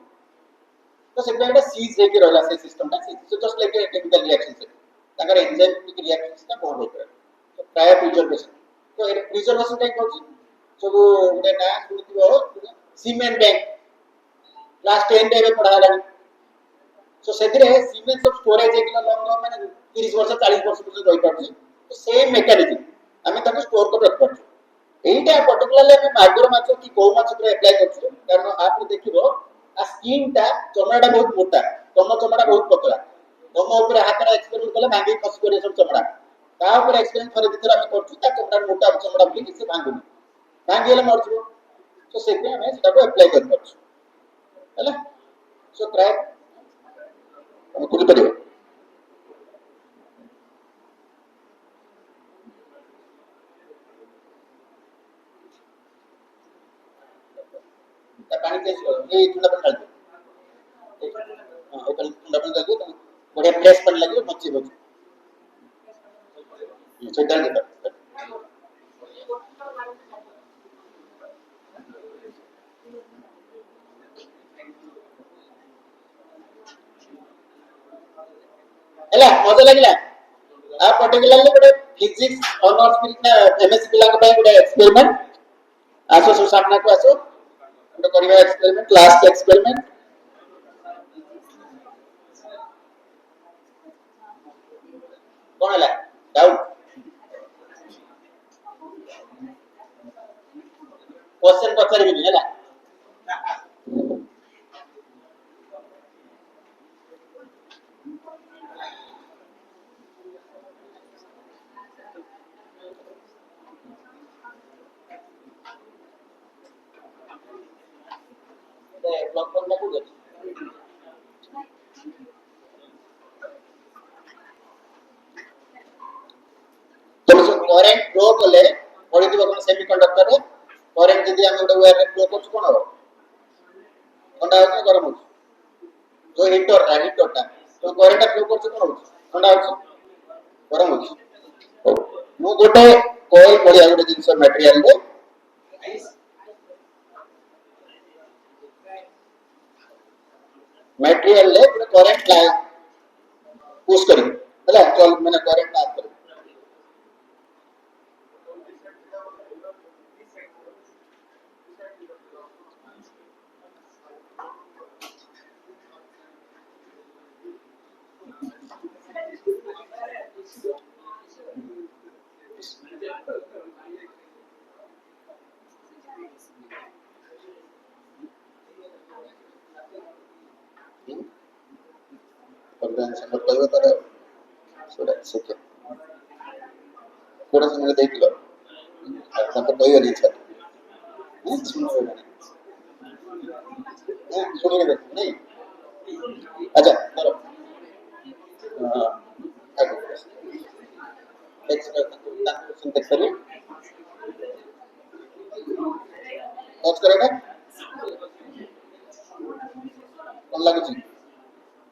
तो सेटा एटा सीज रे के रहला से सिस्टम ता so just like a chemical reaction से ताकर एंजाइम रिएक्शन ता बंद होतरा तो प्राय प्रिजर्वेशन तो ए प्रिजर्वेशन टाइप होची सब गोटे ना सुनिथिबो सीमेंट बैंक लास्ट 10 डे में पढ़ा लानी सो सेथिरे सीमेंट सब स्टोरेज एक लंग माने 30 वर्ष 40 वर्ष तक रहि पाछि तो सेम मेकानिज्म हमें ताको स्टोर कर रख पाछु एटा पर्टिकुलरली हमें मागुर माछ की को माछ पर अप्लाई करछु कारण आप देखिबो आ स्किन ता चमड़ाटा बहुत मोटा तम चमड़ा बहुत पतला तम ऊपर हाथ रा एक्सपेरिमेंट कले भांगी खस करे सब चमड़ा ता ऊपर एक्सपेरिमेंट थरे दिथरा हमें करछु ता चमड़ा मोटा चमड़ा बोली कि से भांगुनी भांगी ले मरछु तो सेते हमें सेटा को अप्लाई कर पाछु हैला सो ट्राई हम कुल परियो पानी चेंज करो ये ठंडा पानी डाल दो हां ये ठंडा पानी डाल दो बढ़िया फ्रेश पानी लगे मच्छी बच ये डाल दो एला मजा लागला आ पर्टिकुलरली बडे फिजिक्स ऑनर्स पिला एमएससी पिला के पय बडे एक्सपेरिमेंट आसो सो सामना को आसो बडे करिवा एक्सपेरिमेंट लास्ट एक्सपेरिमेंट कोन हला डाउट क्वेश्चन पचारि बिनी हला ब्लॉक करेंट फ्लो कले पड़ी दिबो कोन सेमीकंडक्टर रे करेंट जदी हम ओटा वायर रे फ्लो करछु कोन हो ठंडा हो कि गरम हो जो हीटर टा तो करेंट फ्लो करछु कोन हो ठंडा हो गरम हो मु गोटे कोई पड़िया गोटे जिंस मटेरियल रे मटेरियल ले करेंट ला पुश करी हला चल माने करेंट पास करी कंवेंशन कहबो तर सोडा सेके थोड़ा समय देख लो तापर कहयो नहीं छ सुनो सुनिए नहीं अच्छा करो हां एक्स्ट्रा क्वेश्चन देख करिए नोट करेगा कौन लागु छी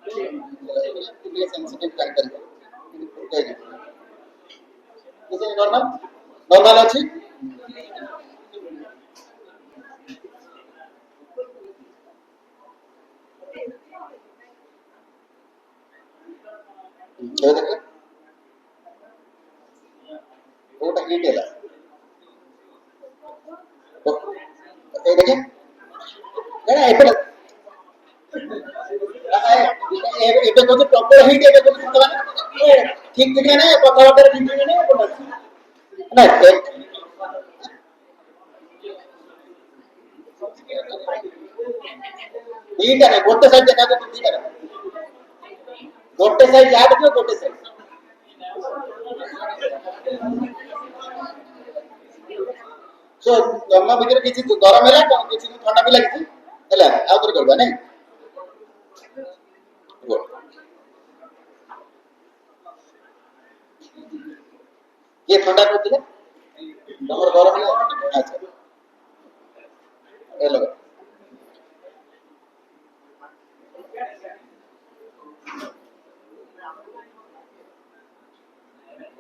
ये सेंसिटिव जानकारी है किसी नॉर्मल नॉर्मल अछि ये देखो ओटा हीट है तो ये देखिए ना एपल ଏବେ କହୁଛୁ ପ୍ରପର ହିଟ୍ ଏବେ କହୁଛୁ ଠିକ ଠିକ ନା କଥାବାର୍ତ୍ତାରେ ଠିକ ଠିକ ନା ଦିଟା ନା ଗୋଟେ ସାଇଡ ଦେଖା ତ ଦିଟା ଗୋଟେ ସାଇଡ ଯାହା ଦେଖିବ ଗୋଟେ ସାଇଡ ସୋ ତମ ଭିତରେ କିଛି ଗରମ ହେଲା କିଛି ଥଣ୍ଡା ବି ଲାଗିଛି ହେଲା ଆଉ ଥରେ କରିବା ନାଇଁ ये ठंडा कर दिले तमर गरम है अच्छा ए लगा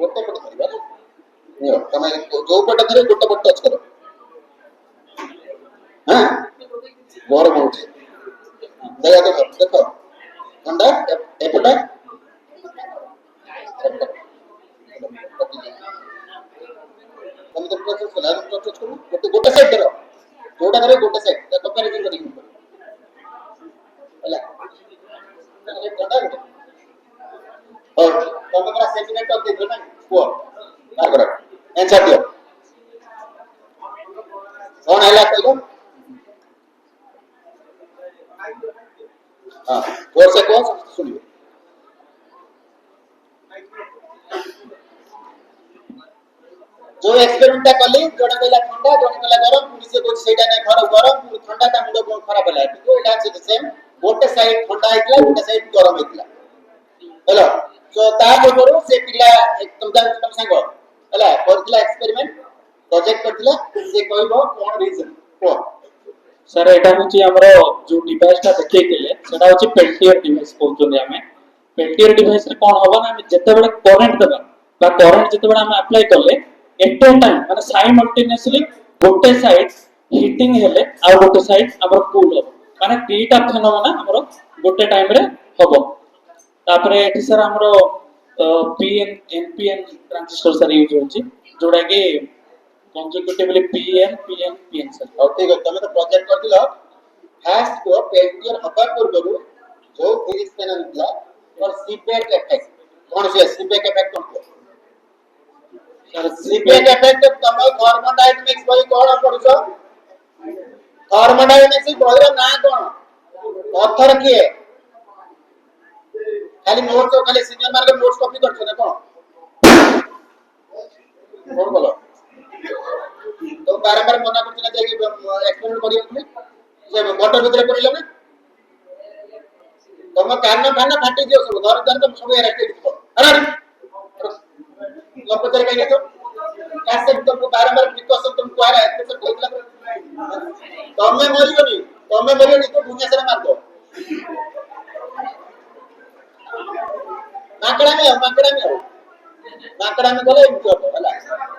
गोटे पट धरिबा यो तमे जो पट धरे गोटे पट टच करो हां गरम होचे दया देखो देखो ठंडा ए पटा तमे तो प्रोसेस चला प्रोसेस करो गोटे साइड करो जोटा करे गोटे साइड कंपैरिजन करी होला तमे ठंडा करो और तमे पूरा सेंटीमेंट ऑफ देखो ना को बार करो आंसर दियो कौन हैला कहलो हां जोर से कौन सुनियो जो एक्सपेरिमेंट कली जोटा कहला ठंडा जोटा कहला गरम पुलिस को सेटा नै खराब गरम ठंडा ता मुंड को खराब होला तो एटा से सेम गोटे साइड ठंडा आइतला गोटे साइड गरम आइतला हेलो सो ता जोरो से पिला एकदम तम संग हला करतला एक्सपेरिमेंट प्रोजेक्ट करतला से कहबो कोन रीजन को सर एटा होची हमरो जो डिवाइस ता देखै केले सेटा होची पेल्टियर डिवाइस कहउछन हमें पेल्टियर डिवाइस रे कोन होबा ना जते बेले करंट देबा बा करंट जते बेले हम अप्लाई करले एट टाइम माने साइमल्टेनियसली गोटे साइड हीटिंग हेले आ गोटे साइड हमर कूल हो माने तीटा फेनोमेना हमर गोटे टाइम रे होबो तापरे एठी सर हमरो PN NPN transistor sir use होची जोडा के कंसेक्यूटिवली पीएन सर और ठीक है तमे तो प्रोजेक्ट कर दिलो फास्ट को पेल्टियर हबा पूर्वरु जो फिजिक्स पैनल दिला और सीपेक इफेक्ट कौन से सीपेक इफेक्ट कौन सर सीपेक इफेक्ट तमे थर्मोडायनामिक्स बही कोन पढुछो थर्मोडायनामिक्स बही ना कोन ऑथर किए खाली नोट्स खाली सीनियर मार्क नोट्स कॉपी करछो ना कोन बोलो तो बारंबार मना करते ना जाएगी एक्सपेरिमेंट करियो तुम से मोटर भीतर पड़िला ना तुम कान फाटी दियो सब घर तो सब एरेक्ट दियो अरे लपचर कहीं तो एसेट तुमको बारंबार प्रिकॉशन तुम को आ रहा है तो कोई तमे मरियोनी तो दुनिया सारा मार दो माकड़ा में गले एमती हो होला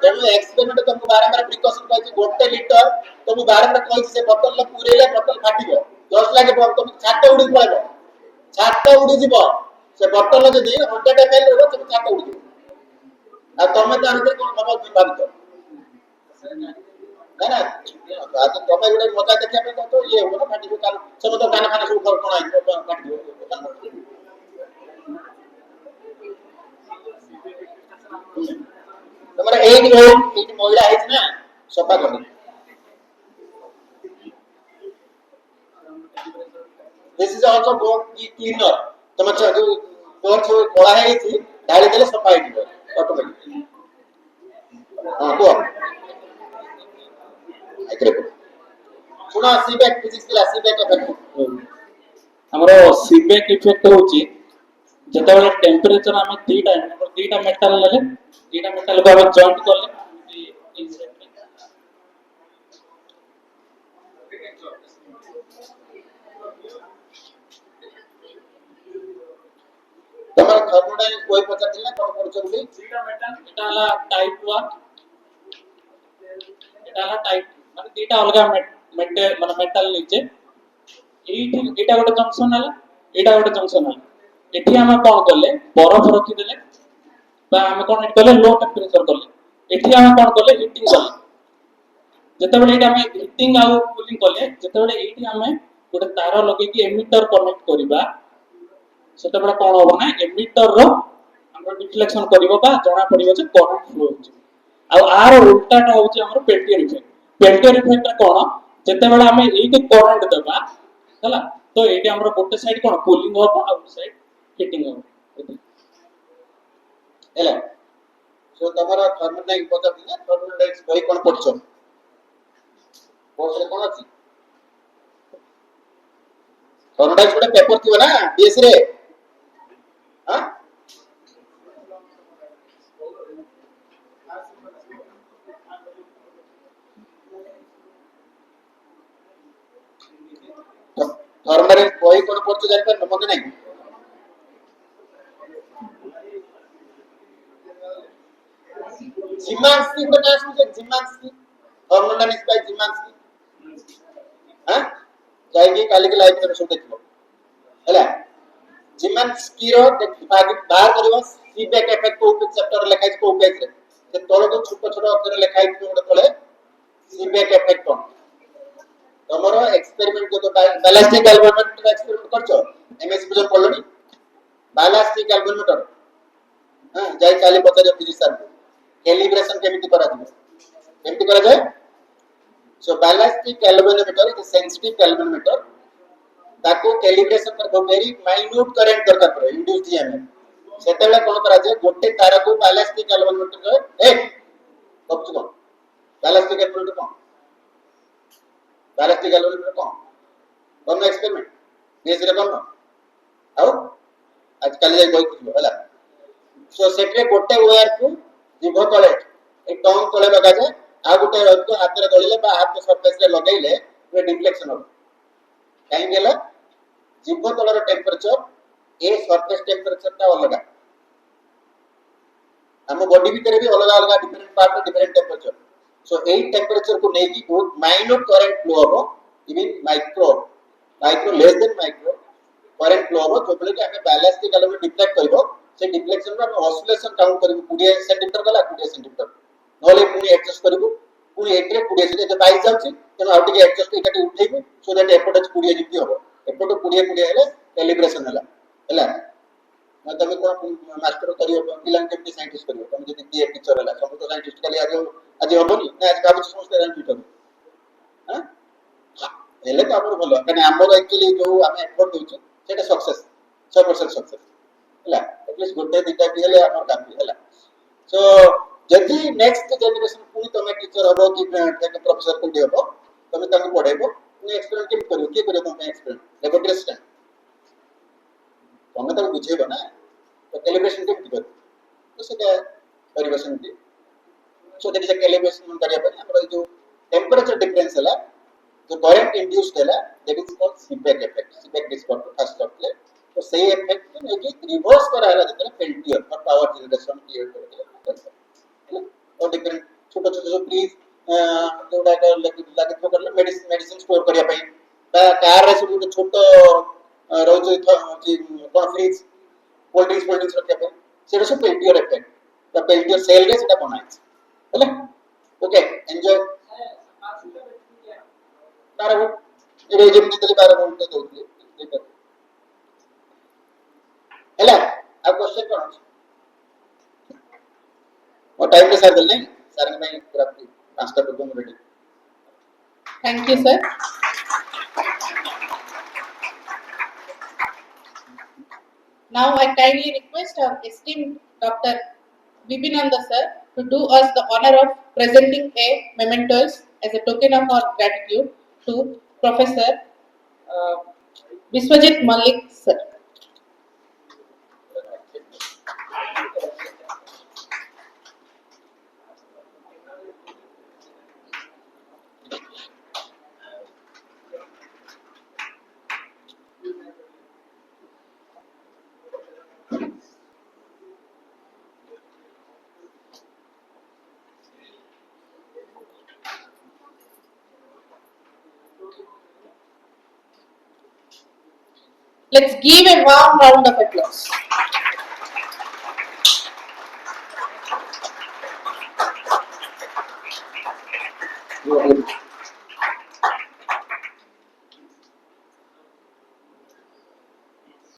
तेणु एक्सपेरिमेंट तुमको बारंबार प्रिकॉशन कहछि गोटे लिटर तुम बारंबार कहछि से बोतल ल पुरेले बोतल फाटिबो 10 लाख बम तुम छात उड़ी पळेबो छात उड़ी जीवो से बोतल जदी 100 ml रहबो तुम छात उड़ी जीवो आ तमे त अंदर कोन खबर विभाजित ना आज तमे गुडे मजा देखिया पे तो ये हो ना फाटिबो कान सब तो कान खाना सब कोन आइबो फाटिबो तुम्हारा एक महिला है ना सफा कर this is also both cleaner तुम जो बोर्ड जो कोला है थी डाली देले सफा है ऑटोमेटिक हां को आइत्रे सुना सीबैक फिजिक्स क्लास सीबैक इफेक्ट हमरो सीबैक इफेक्ट होची जेतेबेले टेंपरेचर आमे दीटा मेटल लेले दीटा मेटल को हम जॉइंट करले तमरा थर्मोडायनामिक्स कोई पता चलना कोन करछ बोली दीटा मेटल एटा हला टाइप 1 एटा हला टाइप माने दीटा अलगा मेटल माने मेटल नीचे एटा गोटे जंक्शन हला एटा गोटे जंक्शन हला एठी हम कोन करले बरफ रखि देले बा हम कोन एट करले लो टेंपरेचर करले एठी हम कोन करले हीटिंग करले जेतेबेले एटा हम हीटिंग आ कूलिंग करले जेतेबेले एठी हम गोटे तार लगे कि एमिटर कनेक्ट करिबा सेतेबेले कोन होबो ना एमिटर रो हमर डिफ्लेक्शन करिवो बा जणा पड़िवो जे करंट फ्लो होची आ आर उल्टाटा होची हमर पेल्टियर इफेक्ट कोन जेतेबेले हम एठी करंट देबा हला तो एठी हमर गोटे साइड कोन कूलिंग होबो आउट साइड हीटिंग होबो ହେଲା सो तमरा थर्मोडायनामिक्स पता दिना थर्मोडायनामिक्स बही कोन पढछो कोर्स रे कोन अछि थर्मोडायनामिक्स गोटे पेपर थिबो ना बीएससी रे हां थर्मोडायनामिक्स बही कोन पढछो जानि पर नमक नाही जिमांस्की को नाम सुन जिमांस्की थर्मोडायनामिक्स बाय जिमांस्की हां जाएगी काली के लाइव में सुन देखो हैला जिमांस्की रो बाहर करबो फीडबैक इफेक्ट को चैप्टर लिखाइ को पेज रे से तोलो को छोट छोट अक्षर लिखाइ को तोले फीडबैक इफेक्ट को तमरो एक्सपेरिमेंट को तो बैलास्टिक गैल्वेनोमीटर एक्सपेरिमेंट करछो एमएस जो पढ़लनी बैलास्टिक गैल्वेनोमीटर हां जाई काली पचारे फिजिक्स सर कैलिब्रेशन केमिति करा जाए सो ballistic galvanometer is sensitive galvanometer ताको कैलिब्रेशन कर वेरी माइन्यूट करंट दरकार पड़े इंड्यूस ईएमएफ सेतेले कोन करा जाए गोटे तार को बैलास्टिक गैल्वेनोमीटर ए कब को बैलास्टिक गैल्वेनोमीटर कोन एक्सपेरिमेंट बेस रे कोन आउ आजकल जाई कोई कुछ होला सो सेटरे गोटे वायर को जीभ तले एक टंग तले लगा जाए आ गोटे रड को हाथ रे दळिले बा हाथ के सरफेस रे लगाइले वे डिफ्लेक्शन हो काई गेला जीभ तलर टेंपरेचर ए सरफेस टेंपरेचर ता अलग हम बॉडी भीतर भी अलग अलग डिफरेंट पार्ट में डिफरेंट टेंपरेचर सो ए टेंपरेचर को नेकी बहुत माइन्यूट करंट फ्लो हो even micro less than micro current flow हो जो बोले कि हमें बैलास्टिक एलिमेंट डिफ्लेक्ट करबो से डिफ्लेक्शन में हम ऑसिलेशन काउंट करिबो 20 सेंटीमीटर गला 20 सेंटीमीटर नले पुनी एडजस्ट करिबो पुनी एटरे 20 सेंटीमीटर बाइ जाउची तेनो आउट के एडजस्ट एकाटी उठेबो सो दैट एपोट 20 जिति हो एपोट 20 हेले कैलिब्रेशन हला मैं तमे कोन मास्टर करियो पिलान केमति साइंटिस्ट करियो तमे जति बीए टीचर हला सब तो साइंटिस्ट खाली आज होबनी ना आज काबु समस्त साइंटिस्ट हो हां हेले तो हमर भलो कने हमर एक्चुअली जो हम एफर्ट दोछ सेटा सक्सेस 100% सक्सेस हला एटलीस्ट गोटे दिटा भी हेले हमर काफी हला सो जति नेक्स्ट जनरेशन पुनी तमे टीचर हबो कि प्रोफेसर को देबो तमे ताको पढाइबो पुनी एक्सपेरिमेंट केम करियो के करियो तमे एक्सपेरिमेंट लेबोरेटरी स्टैंड तमे ताको बुझेबो ना तो कैलिब्रेशन केम करियो तो सेटा परिवेशन दे so there is a calibration करिया पर हमरा जो temperature difference है जो current induced है that is called Seebeck effect. Seebeck described first करते हैं तो सही effect में कि reverse करा है जितना Peltier और power generation create करते हैं और different छोटे छोटे जो trees जोड़ा कर लगे तो कर ले medicine store करिया पाई कार रे सब छोटो रोज कोन फ्रिज कोल्ड ड्रिंक्स रखिया पाई सेटा सब Peltier effect ता Peltier cell रे सेटा बनाइछ ହେଲା ओके एन्जॉय तारा वो एबे जेमति तले 12 वोल्ट दउतले ହେଲା अब क्वेश्चन कोन और टाइम पे सर नहीं सर मैं पूरा 5 का program ready Thank you, sir. Now I kindly request our esteemed Dr. Vipinanda sir to do us the honor of presenting a mementos as a token of our gratitude to Professor Biswajit Malik sir. Let's give a warm round of applause. You